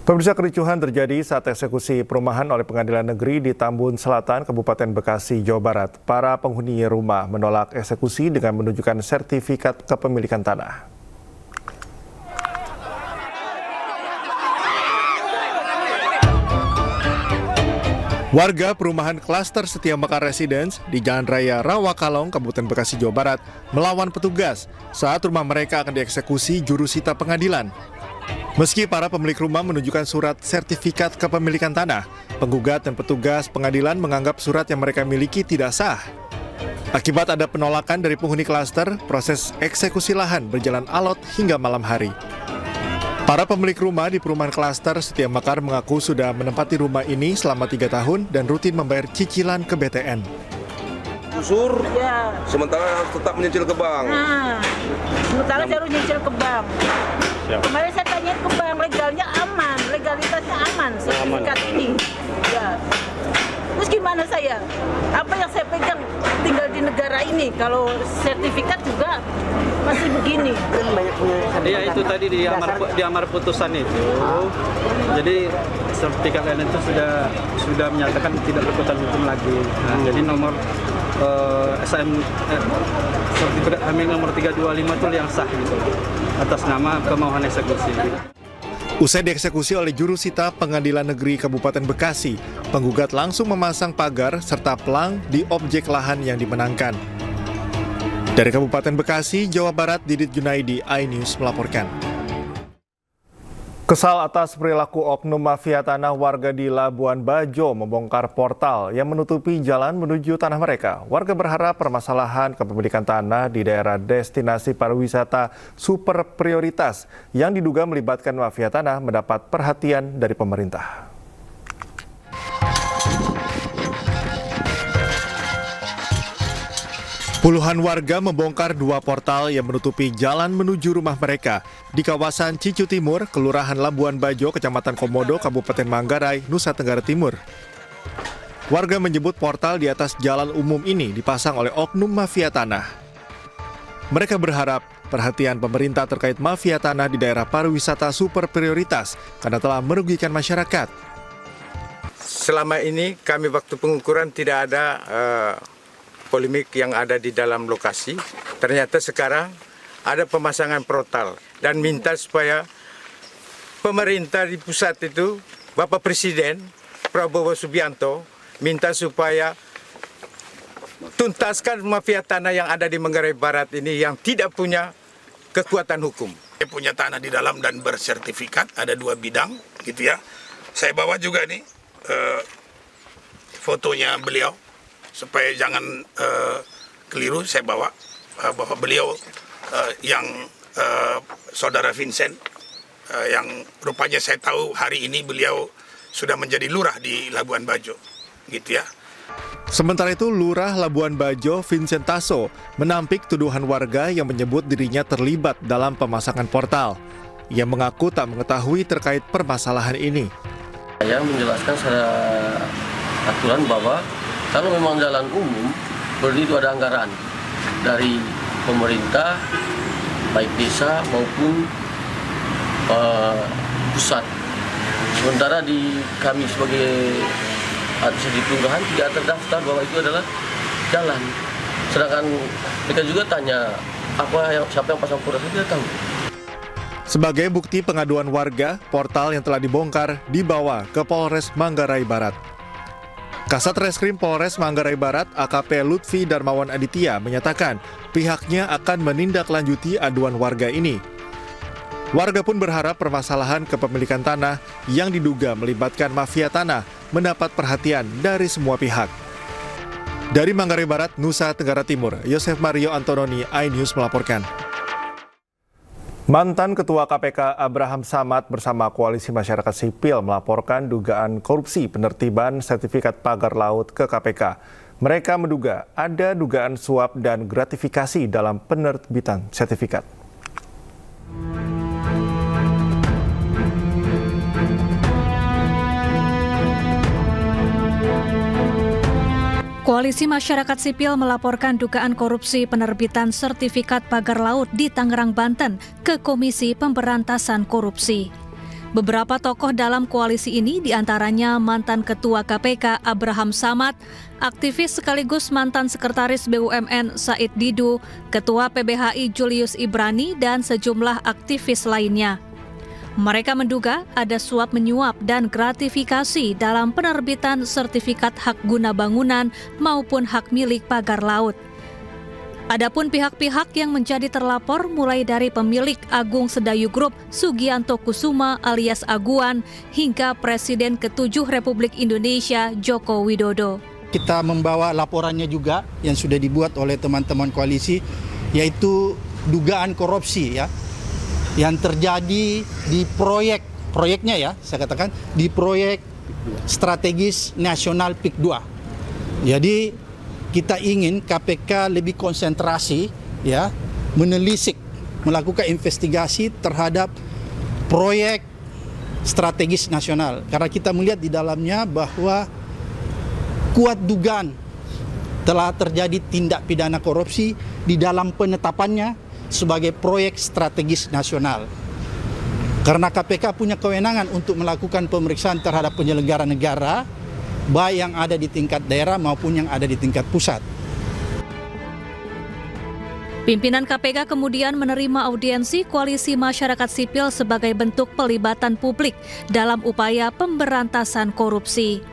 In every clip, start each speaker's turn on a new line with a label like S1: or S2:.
S1: Pemirsa, kericuhan terjadi saat eksekusi perumahan oleh Pengadilan Negeri di Tambun Selatan, Kabupaten Bekasi, Jawa Barat. Para penghuni rumah menolak eksekusi dengan menunjukkan sertifikat kepemilikan tanah. Warga perumahan klaster Setia Mekar Residence di Jalan Raya Rawakalong, Kabupaten Bekasi, Jawa Barat, melawan petugas saat rumah mereka akan dieksekusi jurusita pengadilan. Meski para pemilik rumah menunjukkan surat sertifikat kepemilikan tanah, penggugat dan petugas pengadilan menganggap surat yang mereka miliki tidak sah. Akibat ada penolakan dari penghuni klaster, proses eksekusi lahan berjalan alot hingga malam hari. Para pemilik rumah di perumahan klaster Setia Mekar mengaku sudah menempati rumah ini selama 3 tahun dan rutin membayar cicilan ke BTN.
S2: Usur,
S3: ya.
S2: Sementara tetap menyicil ke bank.
S3: Sementara saya harus nyicil ke bank.
S2: Siap.
S3: Kemarin saya tanya ke bank, legalnya aman, legalitasnya aman, sertifikat ini. Ya. Terus gimana saya? Apa yang saya pegang tinggal di negara ini, kalau sertifikat juga masih begini.
S4: Iya, itu tadi di amar putusan itu. Jadi sertifikat lain itu sudah menyatakan tidak berkekuatan hukum lagi. Nah, jadi nomor sertifikat hamil nomor 325 itu yang sah gitu, atas nama pemohon eksekusi.
S1: Usai dieksekusi oleh jurusita Pengadilan Negeri Kabupaten Bekasi, penggugat langsung memasang pagar serta pelang di objek lahan yang dimenangkan. Dari Kabupaten Bekasi, Jawa Barat, Didit Junaidi, iNews melaporkan. Kesal atas perilaku oknum mafia tanah, warga di Labuan Bajo membongkar portal yang menutupi jalan menuju tanah mereka. Warga berharap permasalahan kepemilikan tanah di daerah destinasi pariwisata super prioritas yang diduga melibatkan mafia tanah mendapat perhatian dari pemerintah. Puluhan warga membongkar 2 portal yang menutupi jalan menuju rumah mereka di kawasan Cicu Timur, Kelurahan Labuan Bajo, Kecamatan Komodo, Kabupaten Manggarai, Nusa Tenggara Timur. Warga menyebut portal di atas jalan umum ini dipasang oleh oknum mafia tanah. Mereka berharap perhatian pemerintah terkait mafia tanah di daerah pariwisata super prioritas karena telah merugikan masyarakat.
S5: Selama ini kami waktu pengukuran tidak ada polemik yang ada di dalam lokasi. Ternyata sekarang ada pemasangan portal dan minta supaya pemerintah di pusat itu, Bapak Presiden Prabowo Subianto, minta supaya tuntaskan mafia tanah yang ada di Manggarai Barat ini yang tidak punya kekuatan hukum.
S6: Dia punya tanah di dalam dan bersertifikat, ada 2 bidang gitu ya. Saya bawa juga nih fotonya beliau, supaya jangan keliru. Saya bawa bahwa beliau yang saudara Vincent, yang rupanya saya tahu hari ini beliau sudah menjadi lurah di Labuan Bajo, gitu ya.
S1: Sementara itu, Lurah Labuan Bajo Vincent Taso menampik tuduhan warga yang menyebut dirinya terlibat dalam pemasangan portal. Ia mengaku tak mengetahui terkait permasalahan ini.
S7: Saya menjelaskan secara aturan bahwa kalau memang jalan umum, berarti itu ada anggaran dari pemerintah, baik desa maupun pusat. Sementara di kami sebagai administrasi kelurahan tidak terdaftar bahwa itu adalah jalan. Sedangkan mereka juga tanya siapa yang pasang portal, saya tidak tahu.
S1: Sebagai bukti pengaduan warga, portal yang telah dibongkar dibawa ke Polres Manggarai Barat. Kasat Reskrim Polres Manggarai Barat AKP Lutfi Darmawan Aditya menyatakan pihaknya akan menindaklanjuti aduan warga ini. Warga pun berharap permasalahan kepemilikan tanah yang diduga melibatkan mafia tanah mendapat perhatian dari semua pihak. Dari Manggarai Barat, Nusa Tenggara Timur, Yosef Mario Antononi, iNews melaporkan. Mantan Ketua KPK Abraham Samad bersama Koalisi Masyarakat Sipil melaporkan dugaan korupsi penertiban sertifikat pagar laut ke KPK. Mereka menduga ada dugaan suap dan gratifikasi dalam penerbitan sertifikat.
S8: Koalisi Masyarakat Sipil melaporkan dugaan korupsi penerbitan sertifikat pagar laut di Tangerang, Banten ke Komisi Pemberantasan Korupsi. Beberapa tokoh dalam koalisi ini diantaranya mantan Ketua KPK Abraham Samad, aktivis sekaligus mantan Sekretaris BUMN Said Didu, Ketua PBHI Julius Ibrani, dan sejumlah aktivis lainnya. Mereka menduga ada suap menyuap dan gratifikasi dalam penerbitan sertifikat hak guna bangunan maupun hak milik pagar laut. Adapun pihak-pihak yang menjadi terlapor mulai dari pemilik Agung Sedayu Group Sugianto Kusuma alias Aguan hingga Presiden ke-7 Republik Indonesia Joko Widodo.
S9: Kita membawa laporannya juga yang sudah dibuat oleh teman-teman koalisi, yaitu dugaan korupsi ya yang terjadi di proyeknya ya, saya katakan di proyek strategis nasional PIK 2. Jadi kita ingin KPK lebih konsentrasi ya, menelisik, melakukan investigasi terhadap proyek strategis nasional. Karena kita melihat di dalamnya bahwa kuat dugaan telah terjadi tindak pidana korupsi di dalam penetapannya sebagai proyek strategis nasional. Karena KPK punya kewenangan untuk melakukan pemeriksaan terhadap penyelenggara negara, baik yang ada di tingkat daerah maupun yang ada di tingkat pusat.
S8: Pimpinan KPK kemudian menerima audiensi koalisi masyarakat sipil sebagai bentuk pelibatan publik dalam upaya pemberantasan korupsi.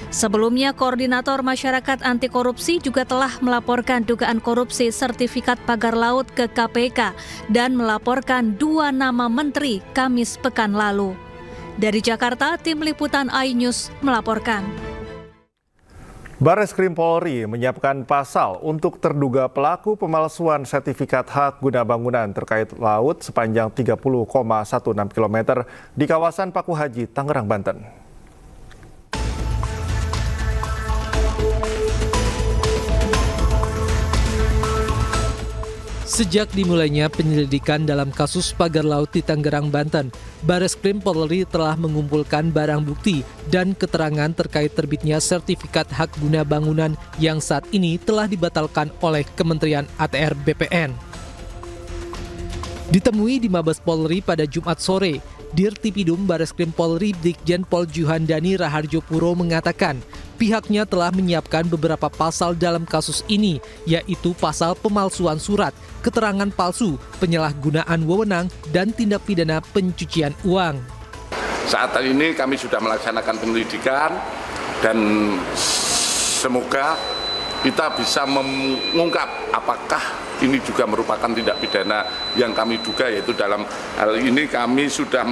S8: Sebelumnya, Koordinator Masyarakat Anti Korupsi juga telah melaporkan dugaan korupsi sertifikat pagar laut ke KPK dan melaporkan 2 nama menteri Kamis pekan lalu. Dari Jakarta, Tim Liputan iNews melaporkan.
S1: Bareskrim Polri menyiapkan pasal untuk terduga pelaku pemalsuan sertifikat hak guna bangunan terkait laut sepanjang 30,16 km di kawasan Paku Haji, Tangerang, Banten.
S10: Sejak dimulainya penyelidikan dalam kasus pagar laut di Tangerang, Banten, Bareskrim Polri telah mengumpulkan barang bukti dan keterangan terkait terbitnya sertifikat hak guna bangunan yang saat ini telah dibatalkan oleh Kementerian ATR BPN. Ditemui di Mabes Polri pada Jumat sore, Dirtipidum Bareskrim Polri Brigjen Pol Juhandani Raharjo Puro mengatakan pihaknya telah menyiapkan beberapa pasal dalam kasus ini, yaitu pasal pemalsuan surat, keterangan palsu, penyalahgunaan wewenang, dan tindak pidana pencucian uang.
S6: Saat ini kami sudah melaksanakan penyelidikan dan semoga kita bisa mengungkap apakah ini juga merupakan tindak pidana yang kami duga, yaitu dalam hal ini kami sudah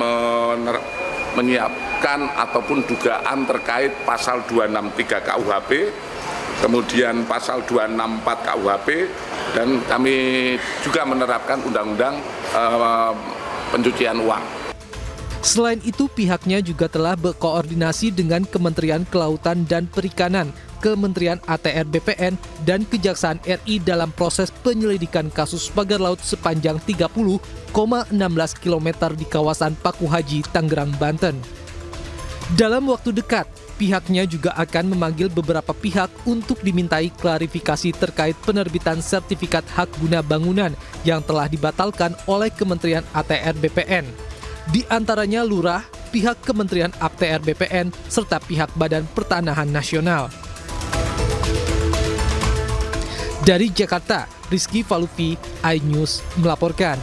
S6: menyiapkan ataupun dugaan terkait pasal 263 KUHP, kemudian pasal 264 KUHP, dan kami juga menerapkan undang-undang pencucian uang.
S10: Selain itu, pihaknya juga telah berkoordinasi dengan Kementerian Kelautan dan Perikanan, Kementerian ATR BPN, dan Kejaksaan RI dalam proses penyelidikan kasus pagar laut sepanjang 30,16 km di kawasan Paku Haji, Tangerang, Banten. Dalam waktu dekat, pihaknya juga akan memanggil beberapa pihak untuk dimintai klarifikasi terkait penerbitan sertifikat hak guna bangunan yang telah dibatalkan oleh Kementerian ATR BPN. Di antaranya Lurah, pihak Kementerian ATR BPN, serta pihak Badan Pertanahan Nasional. Dari Jakarta, Rizky Falupi, iNews melaporkan.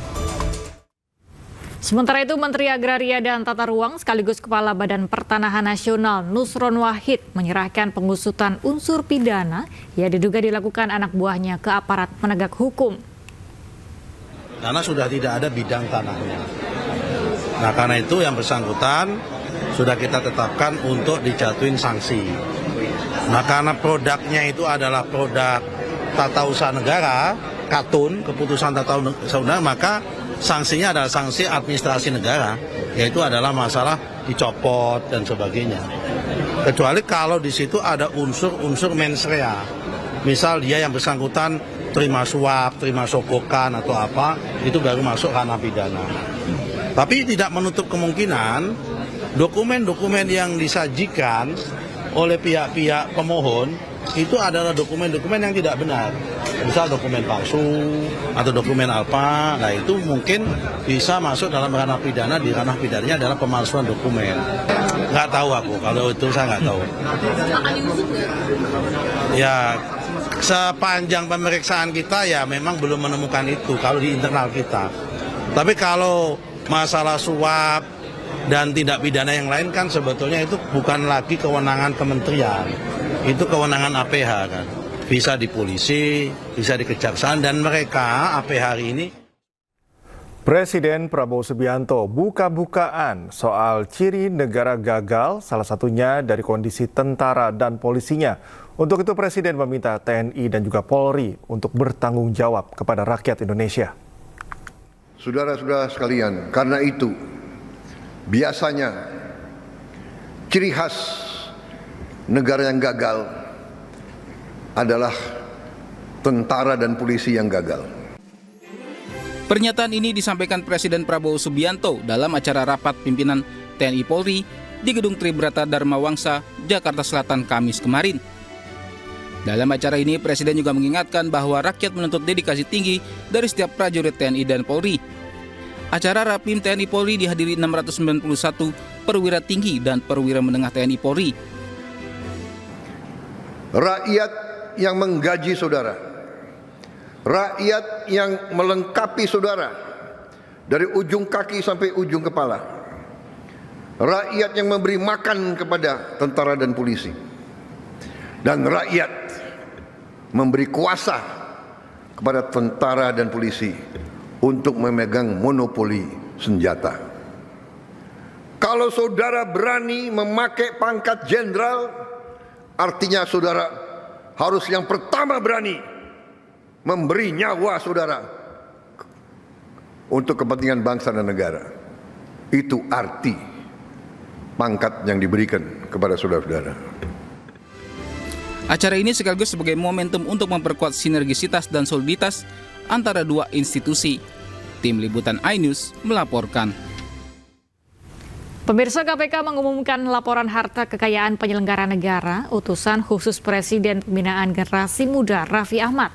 S11: Sementara itu, Menteri Agraria dan Tata Ruang sekaligus Kepala Badan Pertanahan Nasional Nusron Wahid menyerahkan pengusutan unsur pidana yang diduga dilakukan anak buahnya ke aparat penegak hukum.
S12: Karena sudah tidak ada bidang tanahnya. Nah, karena itu yang bersangkutan sudah kita tetapkan untuk dijatuhin sanksi. Nah, karena produknya itu adalah produk tata usaha negara, KATUN, keputusan tata usaha negara, maka sanksinya adalah sanksi administrasi negara, yaitu adalah masalah dicopot dan sebagainya. Kecuali kalau di situ ada unsur-unsur mens rea. Misal dia yang bersangkutan terima suap, terima sogokan atau apa, itu baru masuk ranah pidana. Tapi tidak menutup kemungkinan dokumen-dokumen yang disajikan oleh pihak-pihak pemohon itu adalah dokumen-dokumen yang tidak benar. Misal dokumen palsu atau dokumen apa, nah itu mungkin bisa masuk dalam ranah pidana, di ranah pidananya adalah pemalsuan dokumen. Nggak tahu aku, kalau itu saya nggak tahu. Ya, sepanjang pemeriksaan kita ya memang belum menemukan itu kalau di internal kita. Tapi kalau masalah suap dan tindak pidana yang lain kan sebetulnya itu bukan lagi kewenangan kementerian, itu kewenangan APH kan. Bisa di polisi, bisa di kejaksaan, dan mereka APH hari ini.
S1: Presiden Prabowo Subianto buka-bukaan soal ciri negara gagal, salah satunya dari kondisi tentara dan polisinya. Untuk itu Presiden meminta TNI dan juga Polri untuk bertanggung jawab kepada rakyat Indonesia.
S13: Saudara-saudara sekalian, karena itu biasanya ciri khas negara yang gagal adalah tentara dan polisi yang gagal.
S14: Pernyataan ini disampaikan Presiden Prabowo Subianto dalam acara rapat pimpinan TNI Polri di Gedung Tribrata Dharma Wangsa, Jakarta Selatan, Kamis kemarin. Dalam acara ini, Presiden juga mengingatkan bahwa rakyat menuntut dedikasi tinggi dari setiap prajurit TNI dan Polri. Acara Rapim TNI Polri dihadiri 691 perwira tinggi dan perwira menengah TNI Polri.
S13: Rakyat yang menggaji saudara, rakyat yang melengkapi saudara dari ujung kaki sampai ujung kepala, rakyat yang memberi makan kepada tentara dan polisi, dan rakyat memberi kuasa kepada tentara dan polisi untuk memegang monopoli senjata. Kalau saudara berani memakai pangkat jenderal, artinya saudara harus yang pertama berani memberi nyawa saudara untuk kepentingan bangsa dan negara. Itu arti pangkat yang diberikan kepada saudara-saudara.
S14: Acara ini sekaligus sebagai momentum untuk memperkuat sinergisitas dan soliditas antara dua institusi. Tim Liputan iNews melaporkan.
S11: Pemirsa, KPK mengumumkan laporan harta kekayaan penyelenggara negara utusan khusus Presiden Pembinaan Generasi Muda Raffi Ahmad.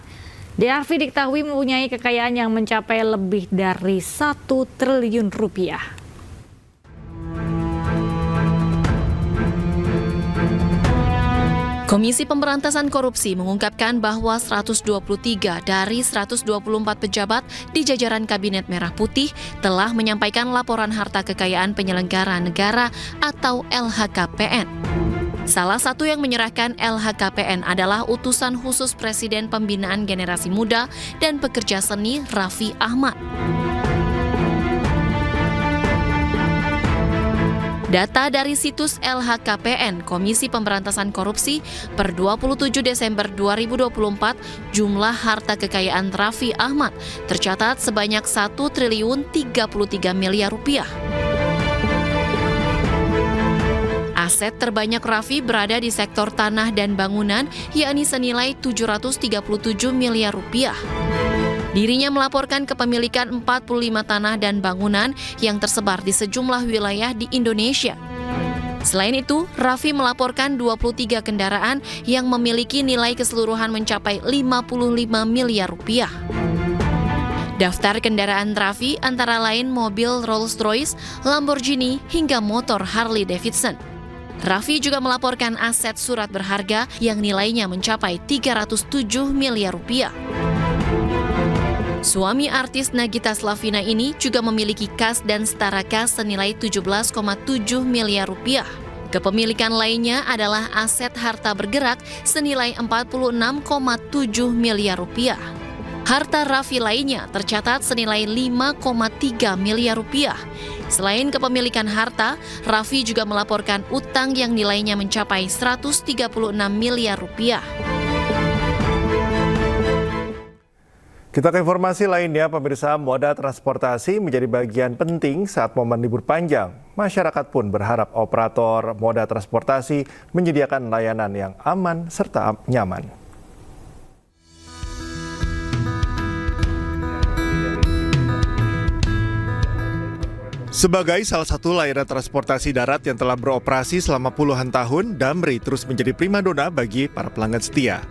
S11: DRV diketahui mempunyai kekayaan yang mencapai lebih dari 1 triliun rupiah.
S15: Komisi Pemberantasan Korupsi mengungkapkan bahwa 123 dari 124 pejabat di jajaran Kabinet Merah Putih telah menyampaikan laporan harta kekayaan penyelenggara negara atau LHKPN. Salah satu yang menyerahkan LHKPN adalah utusan khusus Presiden Pembinaan Generasi Muda dan Pekerja Seni Raffi Ahmad. Data dari situs LHKPN Komisi Pemberantasan Korupsi per 27 Desember 2024, jumlah harta kekayaan Raffi Ahmad tercatat sebanyak 1 triliun 33 miliar rupiah. Aset terbanyak Raffi berada di sektor tanah dan bangunan, yakni senilai 737 miliar rupiah. Dirinya melaporkan kepemilikan 45 tanah dan bangunan yang tersebar di sejumlah wilayah di Indonesia. Selain itu, Raffi melaporkan 23 kendaraan yang memiliki nilai keseluruhan mencapai 55 miliar rupiah. Daftar kendaraan Raffi antara lain mobil Rolls-Royce, Lamborghini, hingga motor Harley-Davidson. Raffi juga melaporkan aset surat berharga yang nilainya mencapai 307 miliar rupiah. Suami artis Nagita Slavina ini juga memiliki kas dan setara kas senilai 17,7 miliar rupiah. Kepemilikan lainnya adalah aset harta bergerak senilai 46,7 miliar rupiah. Harta Raffi lainnya tercatat senilai 5,3 miliar rupiah. Selain kepemilikan harta, Raffi juga melaporkan utang yang nilainya mencapai 136 miliar rupiah.
S1: Kita ke informasi lainnya, pemirsa, moda transportasi menjadi bagian penting saat momen libur panjang. Masyarakat pun berharap operator moda transportasi menyediakan layanan yang aman serta nyaman. Sebagai salah satu layanan transportasi darat yang telah beroperasi selama puluhan tahun, Damri terus menjadi primadona bagi para pelanggan setia.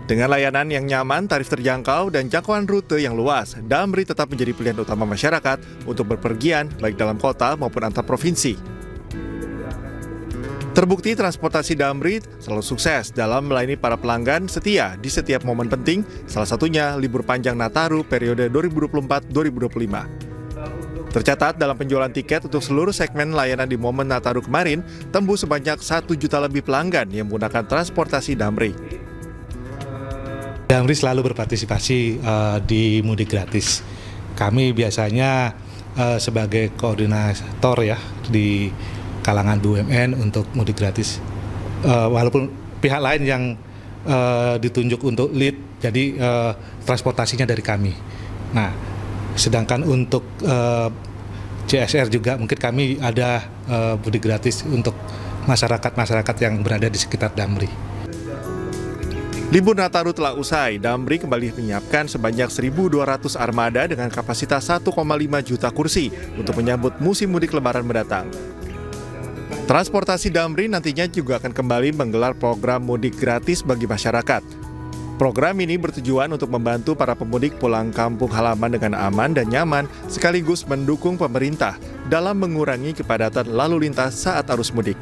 S1: Dengan layanan yang nyaman, tarif terjangkau, dan jangkauan rute yang luas, Damri tetap menjadi pilihan utama masyarakat untuk berpergian baik dalam kota maupun antar provinsi. Terbukti transportasi Damri selalu sukses dalam melayani para pelanggan setia di setiap momen penting, salah satunya libur panjang Nataru periode 2024-2025. Tercatat dalam penjualan tiket untuk seluruh segmen layanan di momen Nataru kemarin, tembus sebanyak 1 juta lebih pelanggan yang menggunakan transportasi Damri.
S16: Damri selalu berpartisipasi di mudik gratis. Kami biasanya sebagai koordinator ya di kalangan BUMN untuk mudik gratis. Walaupun pihak lain yang ditunjuk untuk lead, jadi transportasinya dari kami. Nah, sedangkan untuk CSR juga mungkin kami ada mudik gratis untuk masyarakat yang berada di sekitar Damri.
S1: Libur Nataru telah usai, Damri kembali menyiapkan sebanyak 1.200 armada dengan kapasitas 1,5 juta kursi untuk menyambut musim mudik Lebaran mendatang. Transportasi Damri nantinya juga akan kembali menggelar program mudik gratis bagi masyarakat. Program ini bertujuan untuk membantu para pemudik pulang kampung halaman dengan aman dan nyaman, sekaligus mendukung pemerintah dalam mengurangi kepadatan lalu lintas saat arus mudik.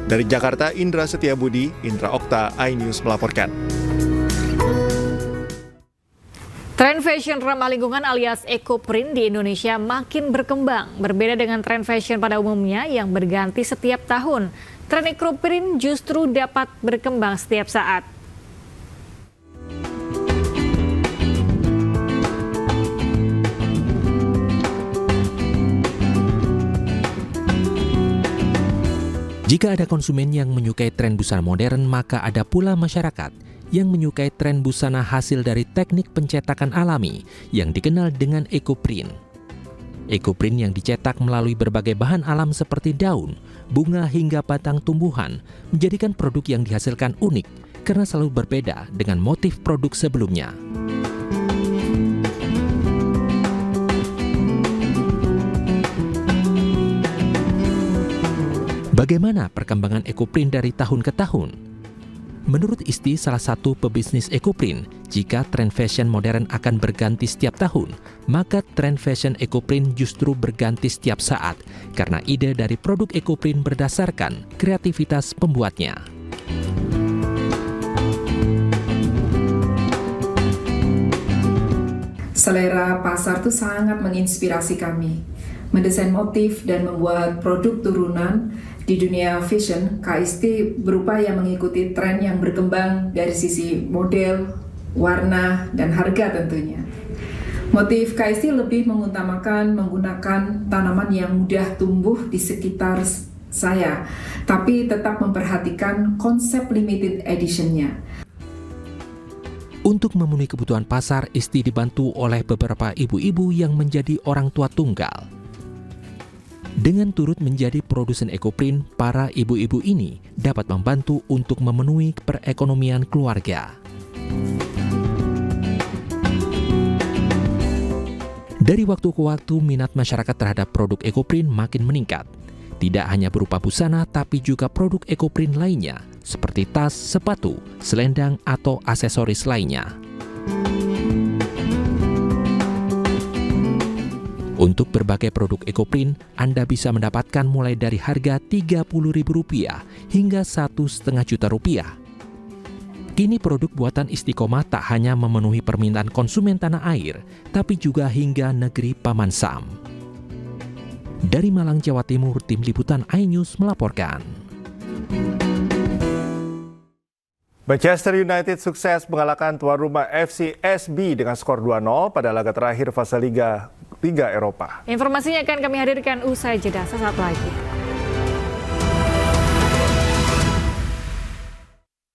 S1: Dari Jakarta, Indra Setiabudi, Indra Okta, iNews melaporkan.
S11: Tren fashion ramah lingkungan alias eco-print di Indonesia makin berkembang. Berbeda dengan tren fashion pada umumnya yang berganti setiap tahun, tren eco-print justru dapat berkembang setiap saat.
S17: Jika ada konsumen yang menyukai tren busana modern, maka ada pula masyarakat yang menyukai tren busana hasil dari teknik pencetakan alami yang dikenal dengan eco-print. Eco-print yang dicetak melalui berbagai bahan alam seperti daun, bunga hingga batang tumbuhan menjadikan produk yang dihasilkan unik karena selalu berbeda dengan motif produk sebelumnya. Bagaimana perkembangan eco-print dari tahun ke tahun? Menurut Isti, salah satu pebisnis eco-print, jika tren fashion modern akan berganti setiap tahun, maka tren fashion eco-print justru berganti setiap saat karena ide dari produk eco-print berdasarkan kreativitas pembuatnya.
S18: Selera pasar itu sangat menginspirasi kami. Mendesain motif dan membuat produk turunan di dunia fashion, KST berupaya mengikuti tren yang berkembang dari sisi model, warna, dan harga tentunya. Motif KST lebih mengutamakan menggunakan tanaman yang mudah tumbuh di sekitar saya, tapi tetap memperhatikan konsep limited edition-nya.
S17: Untuk memenuhi kebutuhan pasar, Isti dibantu oleh beberapa ibu-ibu yang menjadi orang tua tunggal. Dengan turut menjadi produsen eco-print, para ibu-ibu ini dapat membantu untuk memenuhi perekonomian keluarga. Dari waktu ke waktu, minat masyarakat terhadap produk eco-print makin meningkat. Tidak hanya berupa busana, tapi juga produk eco-print lainnya, seperti tas, sepatu, selendang, atau aksesoris lainnya. Untuk berbagai produk eco-print, Anda bisa mendapatkan mulai dari harga Rp30.000 hingga Rp1,5 juta. Kini produk buatan Istiqomah tak hanya memenuhi permintaan konsumen tanah air, tapi juga hingga negeri Paman Sam. Dari Malang, Jawa Timur, Tim Liputan iNews melaporkan.
S1: Manchester United sukses mengalahkan tuan rumah FC SB dengan skor 2-0 pada laga terakhir fase Liga Eropa.
S11: Informasinya akan kami hadirkan usai jeda sesaat lagi.